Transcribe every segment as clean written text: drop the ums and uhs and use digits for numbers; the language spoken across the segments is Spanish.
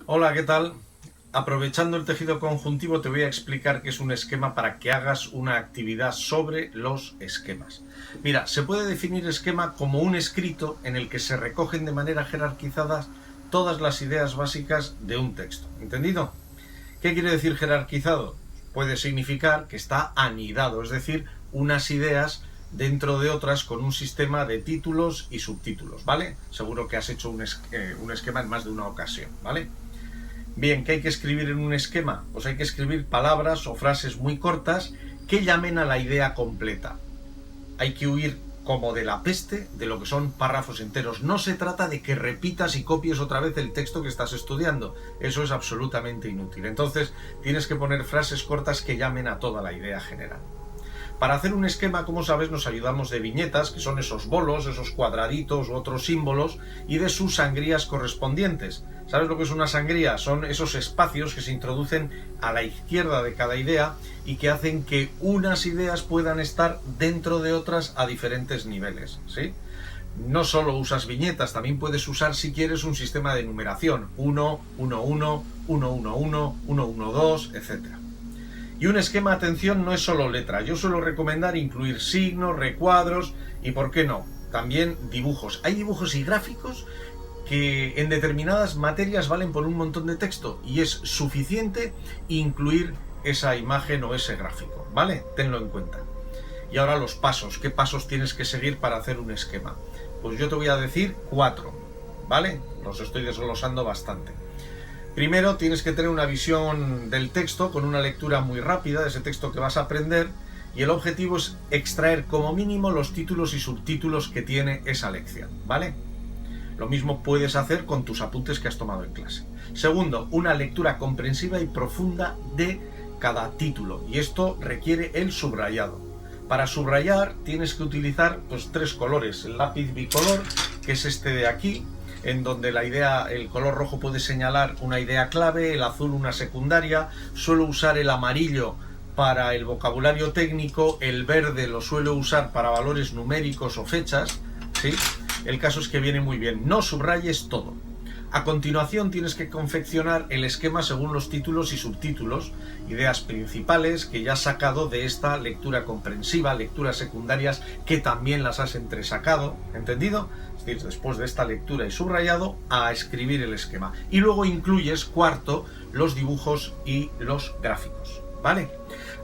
Hola, ¿qué tal? Aprovechando el tejido conjuntivo te voy a explicar qué es un esquema para que hagas una actividad sobre los esquemas. Mira, se puede definir esquema como un escrito en el que se recogen de manera jerarquizada todas las ideas básicas de un texto. ¿Entendido? ¿Qué quiere decir jerarquizado? Puede significar que está anidado, es decir, unas ideas dentro de otras con un sistema de títulos y subtítulos, ¿vale? Seguro que has hecho un esquema en más de una ocasión, ¿vale? Bien, ¿qué hay que escribir en un esquema? Pues hay que escribir palabras o frases muy cortas que llamen a la idea completa. Hay que huir como de la peste de lo que son párrafos enteros. No se trata de que repitas y copies otra vez el texto que estás estudiando. Eso es absolutamente inútil. Entonces, tienes que poner frases cortas que llamen a toda la idea general. Para hacer un esquema, como sabes, nos ayudamos de viñetas, que son esos bolos, esos cuadraditos u otros símbolos, y de sus sangrías correspondientes. ¿Sabes lo que es una sangría? Son esos espacios que se introducen a la izquierda de cada idea y que hacen que unas ideas puedan estar dentro de otras a diferentes niveles, ¿sí? No solo usas viñetas, también puedes usar, si quieres, un sistema de numeración: 1, 1, 1, 1, 1, 1, 1, 1, 2, etc. Y un esquema, atención, no es solo letra. Yo suelo recomendar incluir signos, recuadros y, ¿por qué no?, también dibujos. Hay dibujos y gráficos que en determinadas materias valen por un montón de texto y es suficiente incluir esa imagen o ese gráfico, ¿vale? Tenlo en cuenta. Y ahora los pasos. ¿Qué pasos tienes que seguir para hacer un esquema? Pues yo te voy a decir 4, ¿vale? Los estoy desglosando bastante. Primero, tienes que tener una visión del texto con una lectura muy rápida de ese texto que vas a aprender, y el objetivo es extraer como mínimo los títulos y subtítulos que tiene esa lección, ¿vale? Lo mismo puedes hacer con tus apuntes que has tomado en clase. Segundo, una lectura comprensiva y profunda de cada título, y esto requiere el subrayado. Para subrayar tienes que utilizar pues 3 colores: el lápiz bicolor, que es este de aquí, en donde la idea, el color rojo puede señalar una idea clave, el azul una secundaria. Suelo usar el amarillo para el vocabulario técnico, el verde lo suelo usar para valores numéricos o fechas, ¿sí? El caso es que viene muy bien. No subrayes todo. A continuación tienes que confeccionar el esquema según los títulos y subtítulos, ideas principales que ya has sacado de esta lectura comprensiva, lecturas secundarias que también las has entresacado, ¿entendido? Es decir, después de esta lectura y subrayado, a escribir el esquema. Y luego incluyes, cuarto, los dibujos y los gráficos, ¿vale?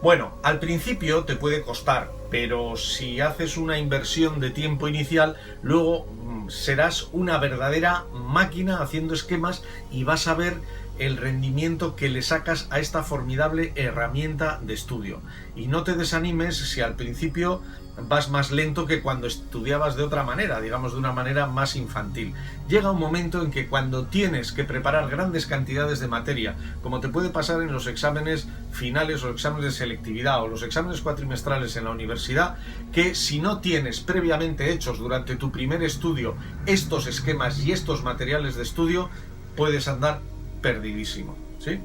Bueno, al principio te puede costar, pero si haces una inversión de tiempo inicial, luego serás una verdadera máquina haciendo esquemas y vas a ver el rendimiento que le sacas a esta formidable herramienta de estudio. Y no te desanimes si al principio vas más lento que cuando estudiabas de otra manera, digamos de una manera más infantil. Llega un momento en que cuando tienes que preparar grandes cantidades de materia, como te puede pasar en los exámenes finales o exámenes de selectividad o los exámenes cuatrimestrales en la universidad, que si no tienes previamente hechos durante tu primer estudio estos esquemas y estos materiales de estudio, puedes andar perdidísimo, ¿sí?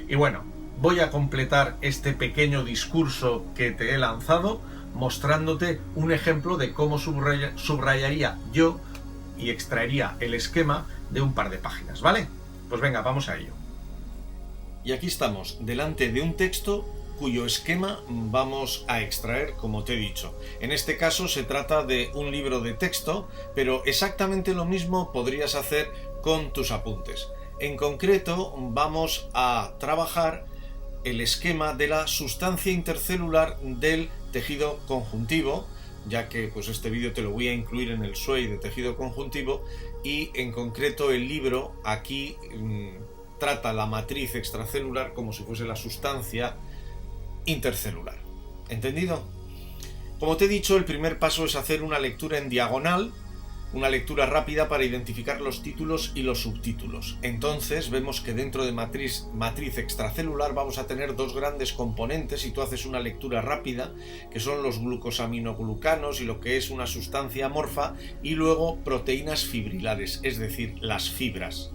Y bueno, voy a completar este pequeño discurso que te he lanzado mostrándote un ejemplo de cómo subrayaría yo y extraería el esquema de un par de páginas, ¿vale? Pues venga, vamos a ello. Y aquí estamos, delante de un texto cuyo esquema vamos a extraer, como te he dicho. En este caso se trata de un libro de texto, pero exactamente lo mismo podrías hacer con tus apuntes. En concreto, vamos a trabajar el esquema de la sustancia intercelular del tejido conjuntivo, ya que pues este vídeo te lo voy a incluir en el SWAY de tejido conjuntivo, y en concreto el libro aquí trata la matriz extracelular como si fuese la sustancia intercelular. ¿Entendido? Como te he dicho, el primer paso es hacer una lectura en diagonal, una lectura rápida para identificar los títulos y los subtítulos. Entonces vemos que dentro de matriz extracelular vamos a tener 2 grandes componentes, y tú haces una lectura rápida, que son los glucosaminoglucanos y lo que es una sustancia amorfa, y luego proteínas fibrilares, es decir, las fibras.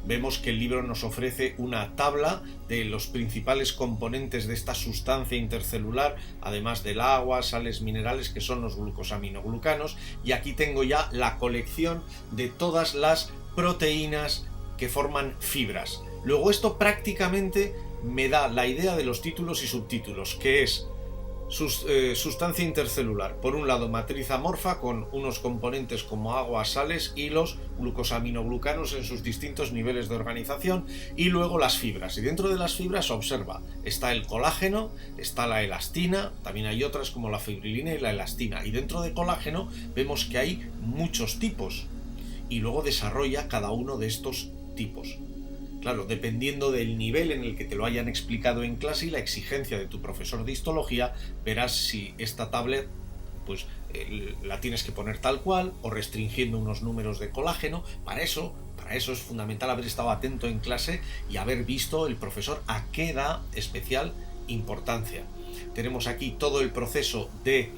Vemos que el libro nos ofrece una tabla de los principales componentes de esta sustancia intercelular, además del agua, sales minerales, que son los glucosaminoglucanos, y aquí tengo ya la colección de todas las proteínas que forman fibras. Luego esto prácticamente me da la idea de los títulos y subtítulos, que es sustancia intercelular. Por un lado, matriz amorfa con unos componentes como agua, sales y los glucosaminoglucanos en sus distintos niveles de organización, y luego las fibras. Y dentro de las fibras observa, está el colágeno, está la elastina, también hay otras como la fibrilina y la elastina. Y dentro de colágeno vemos que hay muchos tipos y luego desarrolla cada uno de estos tipos. Claro, dependiendo del nivel en el que te lo hayan explicado en clase y la exigencia de tu profesor de histología, verás si esta tablet pues la tienes que poner tal cual o restringiendo unos números de colágeno. Para eso es fundamental haber estado atento en clase y haber visto el profesor a qué da especial importancia. Tenemos aquí todo el proceso de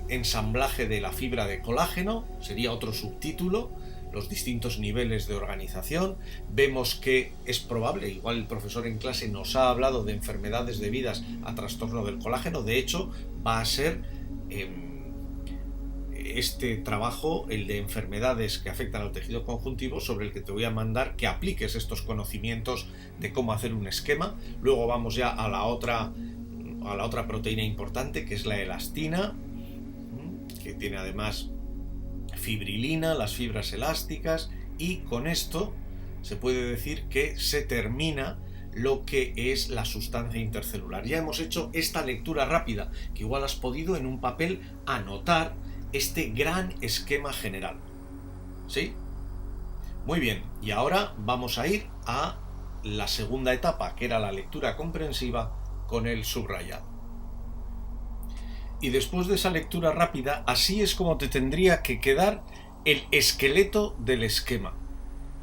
ensamblaje de la fibra de colágeno, sería otro subtítulo, los distintos niveles de organización. Vemos que es probable, igual el profesor en clase nos ha hablado de enfermedades debidas a trastorno del colágeno. De hecho, va a ser este trabajo, el de enfermedades que afectan al tejido conjuntivo, sobre el que te voy a mandar que apliques estos conocimientos de cómo hacer un esquema. Luego vamos ya a la otra proteína importante, que es la elastina, que tiene además fibrilina, las fibras elásticas, y con esto se puede decir que se termina lo que es la sustancia intercelular. Ya hemos hecho esta lectura rápida, que igual has podido en un papel anotar este gran esquema general. ¿Sí? Muy bien, y ahora vamos a ir a la segunda etapa, que era la lectura comprensiva con el subrayado. Y después de esa lectura rápida, así es como te tendría que quedar el esqueleto del esquema.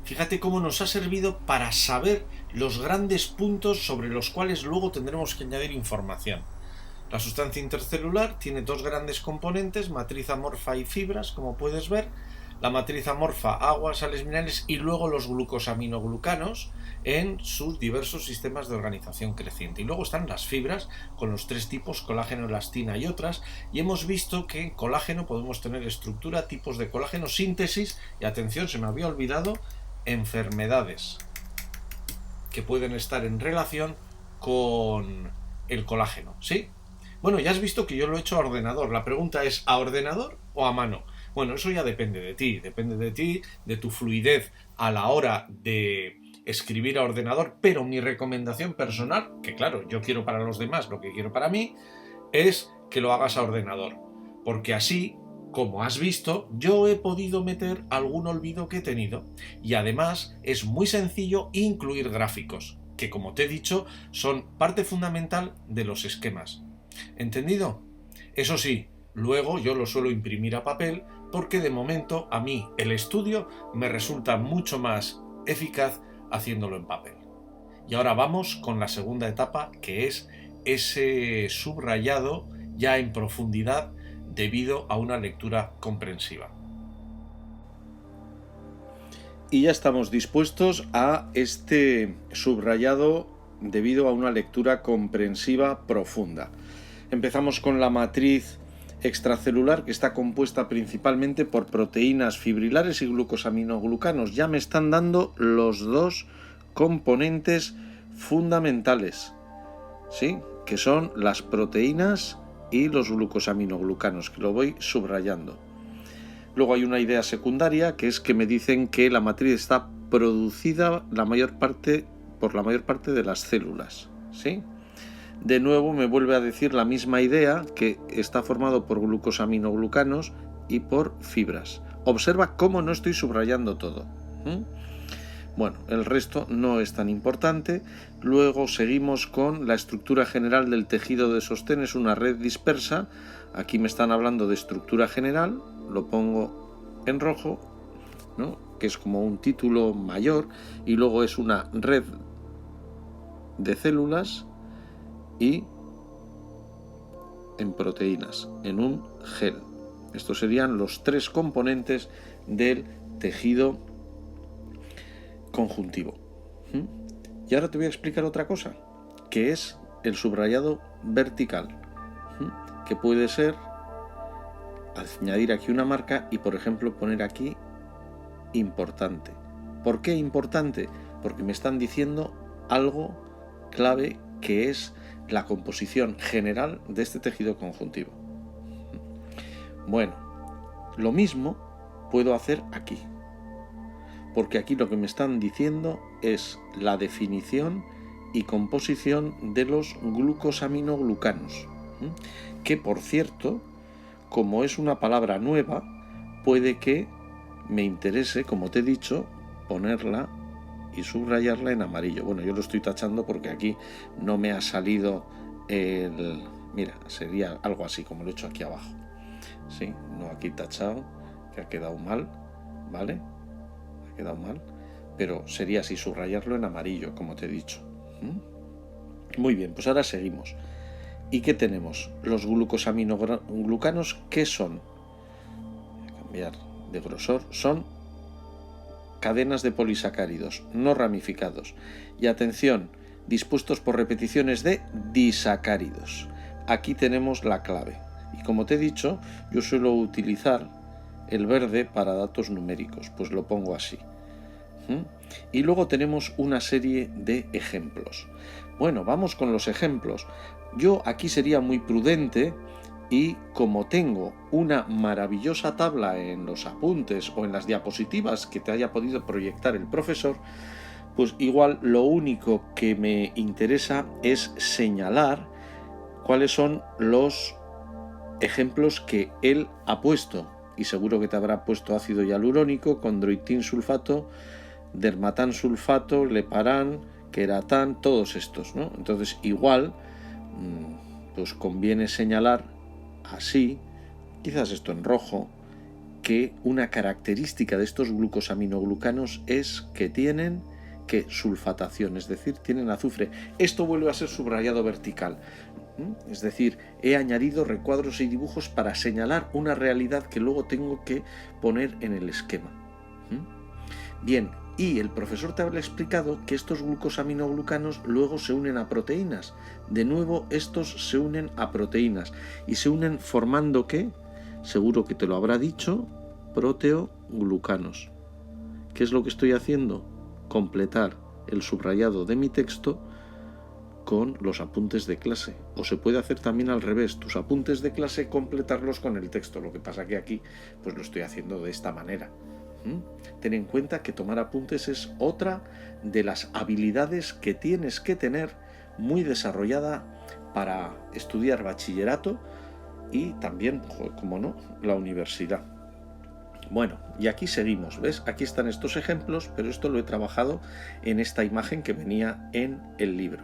Fíjate cómo nos ha servido para saber los grandes puntos sobre los cuales luego tendremos que añadir información. La sustancia intercelular tiene dos grandes componentes, matriz amorfa y fibras, como puedes ver. La matriz amorfa, agua, sales minerales, y luego los glucosaminoglucanos en sus diversos sistemas de organización creciente. Y luego están las fibras con los tres tipos, colágeno, elastina y otras. Y hemos visto que en colágeno podemos tener estructura, tipos de colágeno, síntesis y, atención, se me había olvidado, enfermedades que pueden estar en relación con el colágeno, ¿sí? Bueno, ya has visto que yo lo he hecho a ordenador. La pregunta es, ¿a ordenador o a mano? Bueno, eso ya depende de ti, de tu fluidez a la hora de escribir a ordenador, pero mi recomendación personal, que claro, yo quiero para los demás lo que quiero para mí, es que lo hagas a ordenador, porque así, como has visto, yo he podido meter algún olvido que he tenido, y además es muy sencillo incluir gráficos, que como te he dicho, son parte fundamental de los esquemas. ¿Entendido? Eso sí, luego yo lo suelo imprimir a papel, porque de momento a mí el estudio me resulta mucho más eficaz haciéndolo en papel. Y ahora vamos con la segunda etapa, que es ese subrayado ya en profundidad debido a una lectura comprensiva. Y ya estamos dispuestos a este subrayado debido a una lectura comprensiva profunda. Empezamos con la matriz extracelular, que está compuesta principalmente por proteínas fibrilares y glucosaminoglucanos. Ya me están dando los dos componentes fundamentales, ¿sí? Que son las proteínas y los glucosaminoglucanos, que lo voy subrayando. Luego hay una idea secundaria, que es que me dicen que la matriz está producida por la mayor parte de las células, ¿sí? De nuevo me vuelve a decir la misma idea, que está formado por glucosaminoglucanos y por fibras. Observa cómo no estoy subrayando todo. Bueno, el resto no es tan importante. Luego seguimos con la estructura general del tejido de sostén. Es una red dispersa. Aquí me están hablando de estructura general. Lo pongo en rojo, ¿no? Que es como un título mayor. Y luego es una red de células y en proteínas, en un gel. Estos serían los tres componentes del tejido conjuntivo. Y ahora te voy a explicar otra cosa, que es el subrayado vertical, que puede ser añadir aquí una marca y, por ejemplo, poner aquí importante, ¿Por qué importante? Porque me están diciendo algo clave, que es la composición general de este tejido conjuntivo. Bueno, lo mismo puedo hacer aquí, porque aquí lo que me están diciendo es la definición y composición de los glucosaminoglucanos, que por cierto, como es una palabra nueva, puede que me interese, como te he dicho, ponerla y subrayarla en amarillo. Bueno, yo lo estoy tachando porque aquí no me ha salido el... Mira, sería algo así como lo he hecho aquí abajo. Sí, no aquí tachado, que ha quedado mal, ¿vale? Ha quedado mal, pero sería así, subrayarlo en amarillo, como te he dicho. Muy bien, pues ahora seguimos. ¿Y qué tenemos? Los glucosaminoglucanos, ¿qué son? Voy a cambiar de grosor. Son cadenas de polisacáridos no ramificados. Y atención, dispuestos por repeticiones de disacáridos. Aquí tenemos la clave. Y como te he dicho, yo suelo utilizar el verde para datos numéricos, pues lo pongo así. Y luego tenemos una serie de ejemplos. Bueno, vamos con los ejemplos. Yo aquí sería muy prudente y como tengo una maravillosa tabla en los apuntes o en las diapositivas que te haya podido proyectar el profesor, pues igual lo único que me interesa es señalar cuáles son los ejemplos que él ha puesto. Y seguro que te habrá puesto ácido hialurónico, condroitin sulfato, dermatán sulfato, leparán, queratán, todos estos, ¿no? Entonces igual pues conviene señalar así, quizás esto en rojo, que una característica de estos glucosaminoglucanos es que tienen sulfatación, es decir, tienen azufre. Esto vuelve a ser subrayado vertical, es decir, he añadido recuadros y dibujos para señalar una realidad que luego tengo que poner en el esquema. Bien, y el profesor te habrá explicado que estos glucosaminoglucanos luego se unen a proteínas. De nuevo, estos se unen a proteínas y se unen formando ¿qué? Seguro que te lo habrá dicho, proteoglucanos. ¿Qué es lo que estoy haciendo? Completar el subrayado de mi texto con los apuntes de clase. O se puede hacer también al revés, tus apuntes de clase completarlos con el texto. Lo que pasa que aquí pues lo estoy haciendo de esta manera. Ten en cuenta que tomar apuntes es otra de las habilidades que tienes que tener muy desarrollada para estudiar bachillerato y también, como no, la universidad. Bueno, y aquí seguimos, ¿ves? Aquí están estos ejemplos, pero esto lo he trabajado en esta imagen que venía en el libro.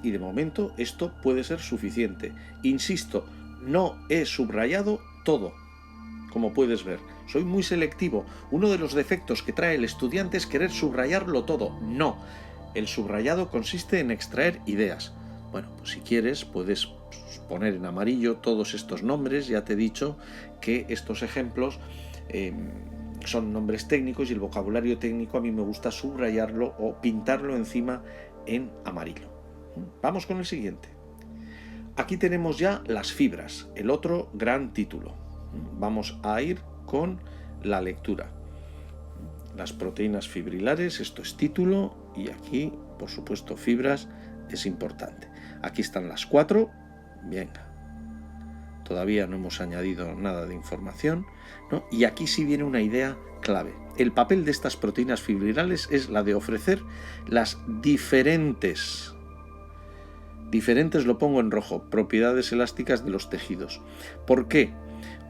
Y de momento esto puede ser suficiente. Insisto, no he subrayado todo, como puedes ver. Soy muy selectivo. Uno de los defectos que trae el estudiante es querer subrayarlo todo. No, el subrayado consiste en extraer ideas. Bueno, pues si quieres puedes poner en amarillo todos estos nombres. Ya te he dicho que estos ejemplos son nombres técnicos y el vocabulario técnico a mí me gusta subrayarlo o pintarlo encima en amarillo. Vamos con el siguiente. Aquí tenemos ya las fibras, el otro gran título. Vamos a ir con la lectura. Las proteínas fibrilares, esto es título, y aquí, por supuesto, fibras es importante. Aquí están las 4. Venga. Todavía no hemos añadido nada de información, ¿no? Y aquí sí viene una idea clave. El papel de estas proteínas fibrilares es la de ofrecer las diferentes lo pongo en rojo, propiedades elásticas de los tejidos. ¿Por qué?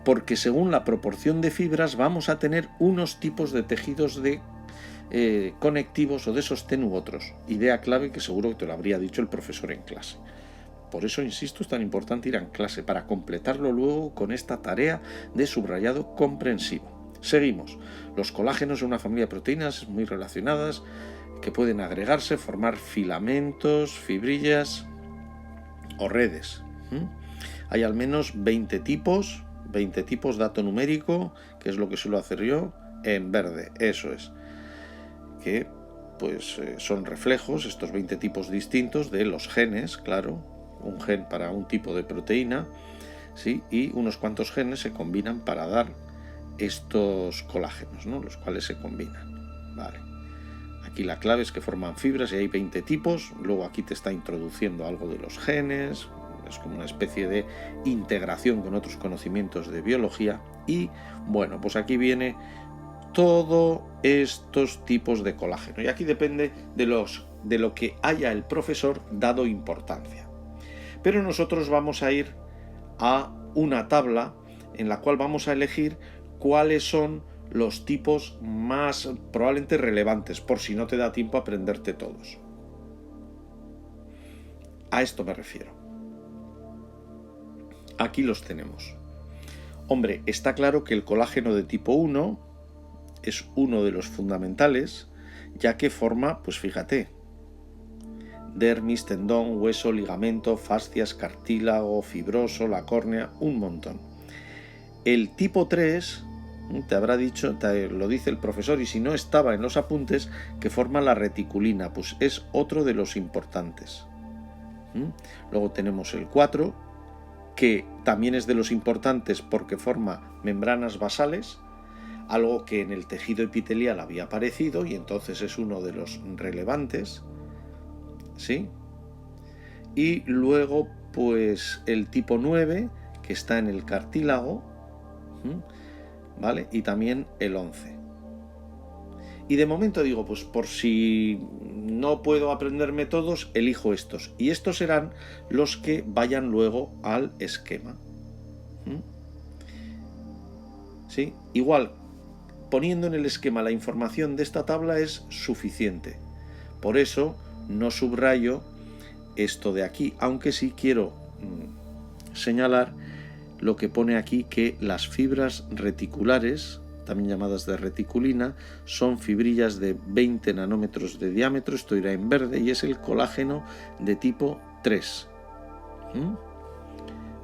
Porque según la proporción de fibras vamos a tener unos tipos de tejidos de conectivos o de sostén u otros. Idea clave que seguro que te lo habría dicho el profesor en clase. Por eso, insisto, es tan importante ir en clase, para completarlo luego con esta tarea de subrayado comprensivo. Seguimos. Los colágenos son una familia de proteínas muy relacionadas que pueden agregarse, formar filamentos, fibrillas o redes. Hay al menos 20 tipos, dato numérico, que es lo que suelo hacer yo, en verde, eso es. Que pues son reflejos, estos 20 tipos distintos de los genes, claro, un gen para un tipo de proteína, ¿sí? Y unos cuantos genes se combinan para dar estos colágenos, ¿no? Los cuales se combinan. Vale. Aquí la clave es que forman fibras y hay 20 tipos. Luego aquí te está introduciendo algo de los genes. Es como una especie de integración con otros conocimientos de biología. Y bueno, pues aquí viene todos estos tipos de colágeno. Y aquí depende de lo que haya el profesor dado importancia. Pero nosotros vamos a ir a una tabla en la cual vamos a elegir cuáles son los tipos más probablemente relevantes, por si no te da tiempo a aprenderte todos. A esto me refiero. Aquí los tenemos. Hombre, está claro que el colágeno de tipo 1 es uno de los fundamentales, ya que forma, pues fíjate, dermis, tendón, hueso, ligamento, fascias, cartílago, fibroso, la córnea, un montón. El tipo 3, te habrá dicho, lo dice el profesor, y si no estaba en los apuntes, que forma la reticulina, pues es otro de los importantes. Luego tenemos el 4, que también es de los importantes porque forma membranas basales, algo que en el tejido epitelial había aparecido y entonces es uno de los relevantes, ¿sí? Y luego pues el tipo 9, que está en el cartílago, ¿vale? Y también el 11. Y de momento digo, pues por si no puedo aprenderme todos, elijo estos. Y estos serán los que vayan luego al esquema. ¿Sí? Igual, poniendo en el esquema la información de esta tabla es suficiente. Por eso no subrayo esto de aquí, aunque sí quiero señalar lo que pone aquí, que las fibras reticulares, también llamadas de reticulina, son fibrillas de 20 nanómetros de diámetro, esto irá en verde, y es el colágeno de tipo 3.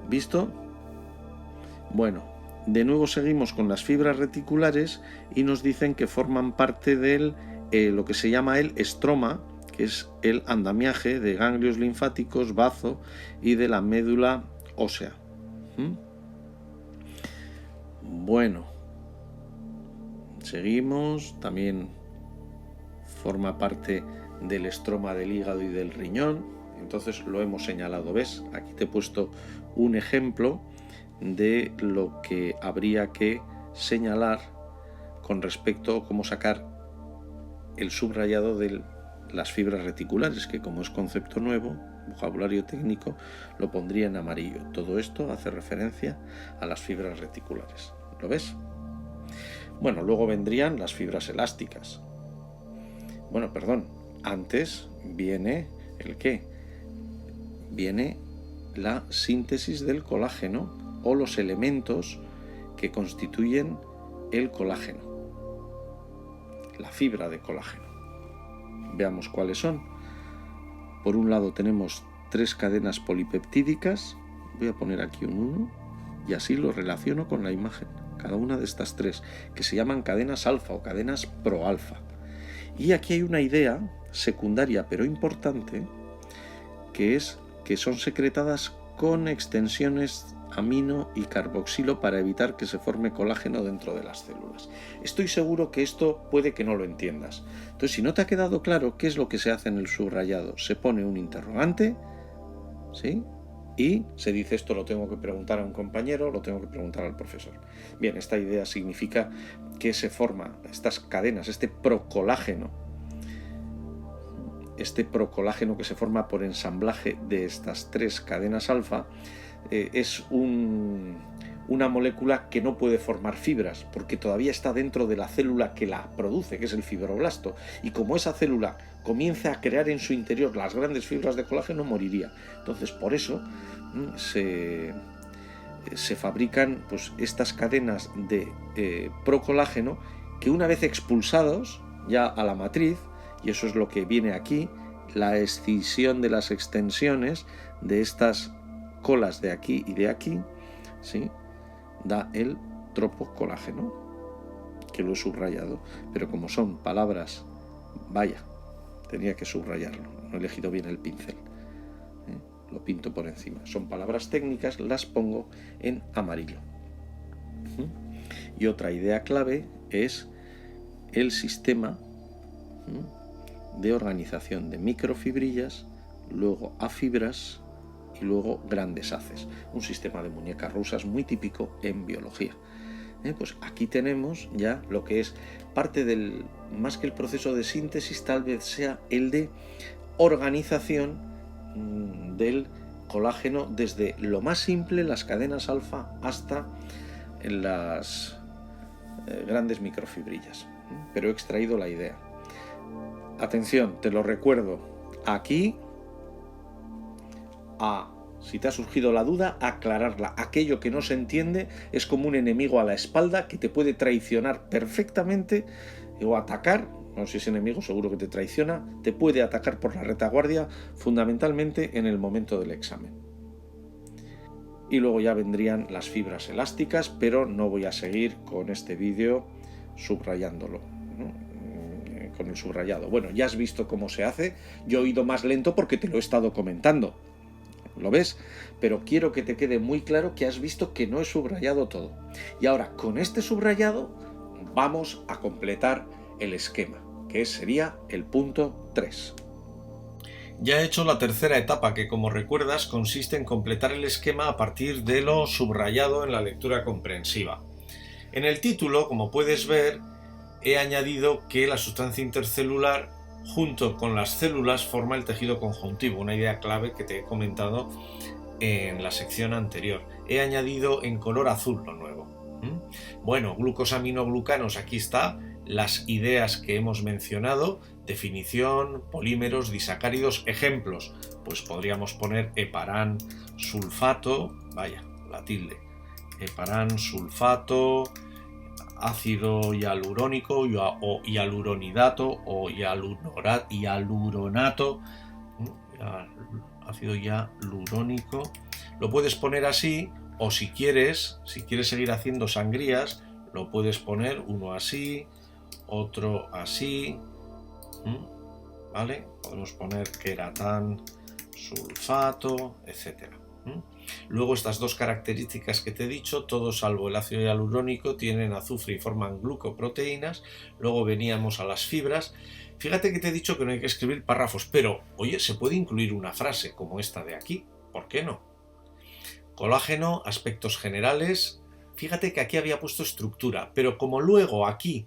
¿Visto? Bueno, de nuevo seguimos con las fibras reticulares y nos dicen que forman parte del lo que se llama el estroma, que es el andamiaje de ganglios linfáticos, bazo y de la médula ósea. Bueno, seguimos, también forma parte del estroma del hígado y del riñón, entonces lo hemos señalado, ¿ves? Aquí te he puesto un ejemplo de lo que habría que señalar con respecto a cómo sacar el subrayado de las fibras reticulares, que como es concepto nuevo, vocabulario técnico, lo pondría en amarillo. Todo esto hace referencia a las fibras reticulares. ¿Lo ves? Bueno, luego vendrían las fibras elásticas. Bueno, perdón, antes viene ¿el qué? Viene la síntesis del colágeno o los elementos que constituyen el colágeno, la fibra de colágeno. Veamos cuáles son. Por un lado tenemos 3 cadenas polipeptídicas, voy a poner aquí un 1 y así lo relaciono con la imagen, cada una de estas 3, que se llaman cadenas alfa o cadenas proalfa. Y aquí hay una idea secundaria pero importante, que es que son secretadas con extensiones amino y carboxilo para evitar que se forme colágeno dentro de las células. Estoy seguro que esto puede que no lo entiendas. Entonces, si no te ha quedado claro qué es lo que se hace en el subrayado, se pone un interrogante, ¿sí? Y se dice, esto lo tengo que preguntar a un compañero, lo tengo que preguntar al profesor. Bien, esta idea significa que se forma estas cadenas, este procolágeno que se forma por ensamblaje de estas 3 cadenas alfa, es una molécula que no puede formar fibras porque todavía está dentro de la célula que la produce, que es el fibroblasto, y como esa célula comienza a crear en su interior las grandes fibras de colágeno, moriría. Entonces, por eso se fabrican pues estas cadenas de procolágeno que, una vez expulsados ya a la matriz, y eso es lo que viene aquí, la escisión de las extensiones de estas colas de aquí y de aquí, ¿sí?, da el tropocolágeno, que lo he subrayado, pero como son palabras, vaya, tenía que subrayarlo, no he elegido bien el pincel, lo pinto por encima, son palabras técnicas, las pongo en amarillo. Y otra idea clave es el sistema de organización de microfibrillas, luego a fibras y luego grandes haces. Un sistema de muñecas rusas muy típico en biología. Pues aquí tenemos ya lo que es parte del, más que el proceso de síntesis, tal vez sea el de organización del colágeno desde lo más simple, las cadenas alfa, hasta las grandes microfibrillas. Pero he extraído la idea. Atención, te lo recuerdo, aquí, si te ha surgido la duda, aclararla. Aquello que no se entiende es como un enemigo a la espalda que te puede traicionar perfectamente o atacar. No sé si es enemigo, seguro que te traiciona. Te puede atacar por la retaguardia, fundamentalmente en el momento del examen. Y luego ya vendrían las fibras elásticas, pero no voy a seguir con este vídeo subrayándolo, ¿no? Con el subrayado. Bueno, ya has visto cómo se hace. Yo he ido más lento porque te lo he estado comentando. ¿Lo ves? Pero quiero que te quede muy claro que has visto que no he subrayado todo. Y ahora, con este subrayado, vamos a completar el esquema, que sería el punto 3. Ya he hecho la tercera etapa, que como recuerdas consiste en completar el esquema a partir de lo subrayado en la lectura comprensiva. En el título, como puedes ver, he añadido que la sustancia intercelular junto con las células forma el tejido conjuntivo, una idea clave que te he comentado en la sección anterior. He añadido en color azul lo nuevo. Bueno, glucosaminoglucanos, aquí está, las ideas que hemos mencionado, definición, polímeros, disacáridos, ejemplos, pues podríamos poner heparán sulfato, vaya, la tilde, heparán sulfato, ácido hialurónico o hialuronidato o hialuronato, ácido hialurónico, lo puedes poner así, o si quieres seguir haciendo sangrías, lo puedes poner uno así, otro así, ¿vale? Podemos poner queratán sulfato, etcétera. Luego estas dos características que te he dicho, todos salvo el ácido hialurónico, tienen azufre y forman glucoproteínas. Luego veníamos a las fibras. Fíjate que te he dicho que no hay que escribir párrafos, pero oye, se puede incluir una frase como esta de aquí, ¿por qué no? Colágeno, aspectos generales. Fíjate que aquí había puesto estructura, pero como luego aquí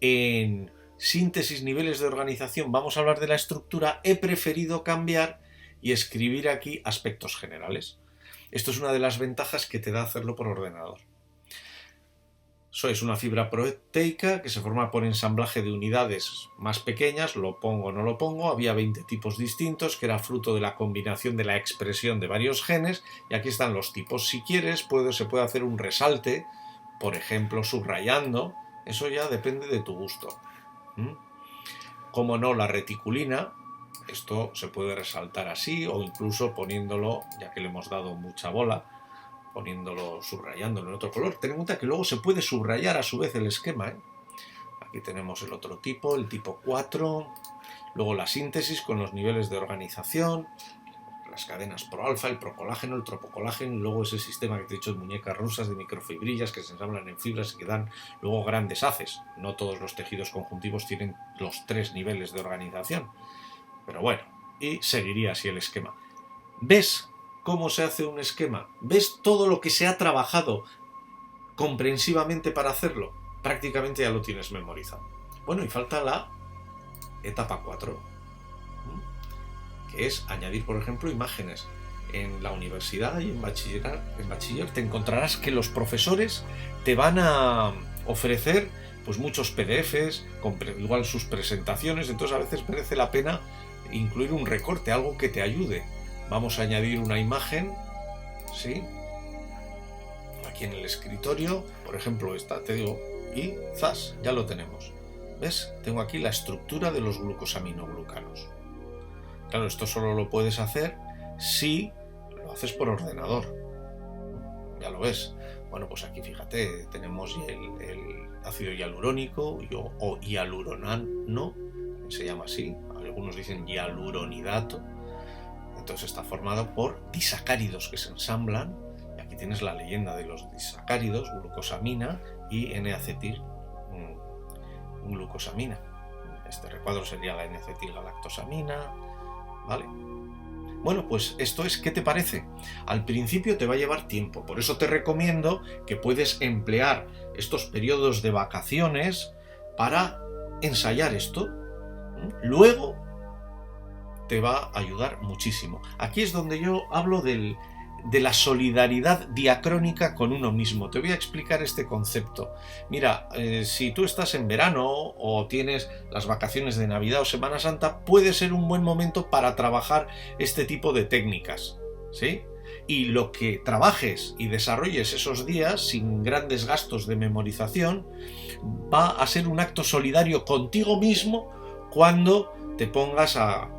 en síntesis, niveles de organización vamos a hablar de la estructura, he preferido cambiar y escribir aquí aspectos generales. Esto es una de las ventajas que te da hacerlo por ordenador. Eso es una fibra proteica que se forma por ensamblaje de unidades más pequeñas, lo pongo o no lo pongo, había 20 tipos distintos, que era fruto de la combinación de la expresión de varios genes, y aquí están los tipos. Si quieres, se puede hacer un resalte, por ejemplo, subrayando, eso ya depende de tu gusto. Como no, la reticulina, esto se puede resaltar así o incluso poniéndolo, ya que le hemos dado mucha bola, subrayándolo en otro color. Ten en cuenta que luego se puede subrayar a su vez el esquema, Aquí tenemos el otro tipo, el tipo 4, luego la síntesis con los niveles de organización, las cadenas proalfa, el procolágeno, el tropocolágeno, y luego ese sistema que te he dicho de muñecas rusas de microfibrillas que se ensamblan en fibras y que dan luego grandes haces. No todos los tejidos conjuntivos tienen los 3 niveles de organización. Pero bueno, y seguiría así el esquema. ¿Ves cómo se hace un esquema? ¿Ves todo lo que se ha trabajado comprensivamente para hacerlo? Prácticamente ya lo tienes memorizado. Bueno, y falta la etapa 4, que es añadir, por ejemplo, imágenes. En la universidad y en bachiller te encontrarás que los profesores te van a ofrecer pues muchos PDFs, con igual sus presentaciones, entonces a veces merece la pena incluir un recorte, algo que te ayude. Vamos a añadir una imagen, ¿sí? Aquí en el escritorio, por ejemplo esta, te digo, y ¡zas! Ya lo tenemos. ¿Ves? Tengo aquí la estructura de los glucosaminoglucanos. Claro, esto solo lo puedes hacer si lo haces por ordenador. Ya lo ves. Bueno, pues aquí fíjate, tenemos el ácido hialurónico o hialuronano, se llama así, algunos dicen hialuronidato. Entonces está formado por disacáridos que se ensamblan, y aquí tienes la leyenda de los disacáridos, glucosamina y N-acetil glucosamina. Este recuadro sería la N-acetilgalactosamina, ¿vale? Bueno, pues esto es, ¿qué te parece? Al principio te va a llevar tiempo, por eso te recomiendo que puedes emplear estos periodos de vacaciones para ensayar esto. Luego te va a ayudar muchísimo. Aquí es donde yo hablo de la solidaridad diacrónica con uno mismo. Te voy a explicar este concepto. Mira, si tú estás en verano o tienes las vacaciones de Navidad o Semana Santa, puede ser un buen momento para trabajar este tipo de técnicas, ¿sí? Y lo que trabajes y desarrolles esos días sin grandes gastos de memorización va a ser un acto solidario contigo mismo cuando te pongas a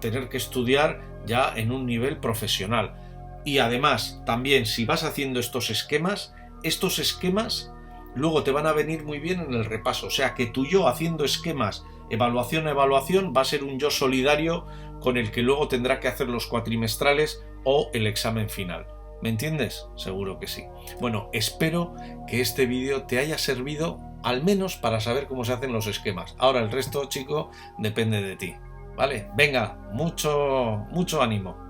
tener que estudiar ya en un nivel profesional. Y además, también si vas haciendo estos esquemas luego te van a venir muy bien en el repaso. O sea que tu yo haciendo esquemas evaluación a evaluación va a ser un yo solidario con el que luego tendrá que hacer los cuatrimestrales o el examen final. ¿Me entiendes? Seguro que sí. Bueno, espero que este vídeo te haya servido al menos para saber cómo se hacen los esquemas. Ahora el resto, chico, depende de ti. ¿Vale? Venga, mucho ánimo.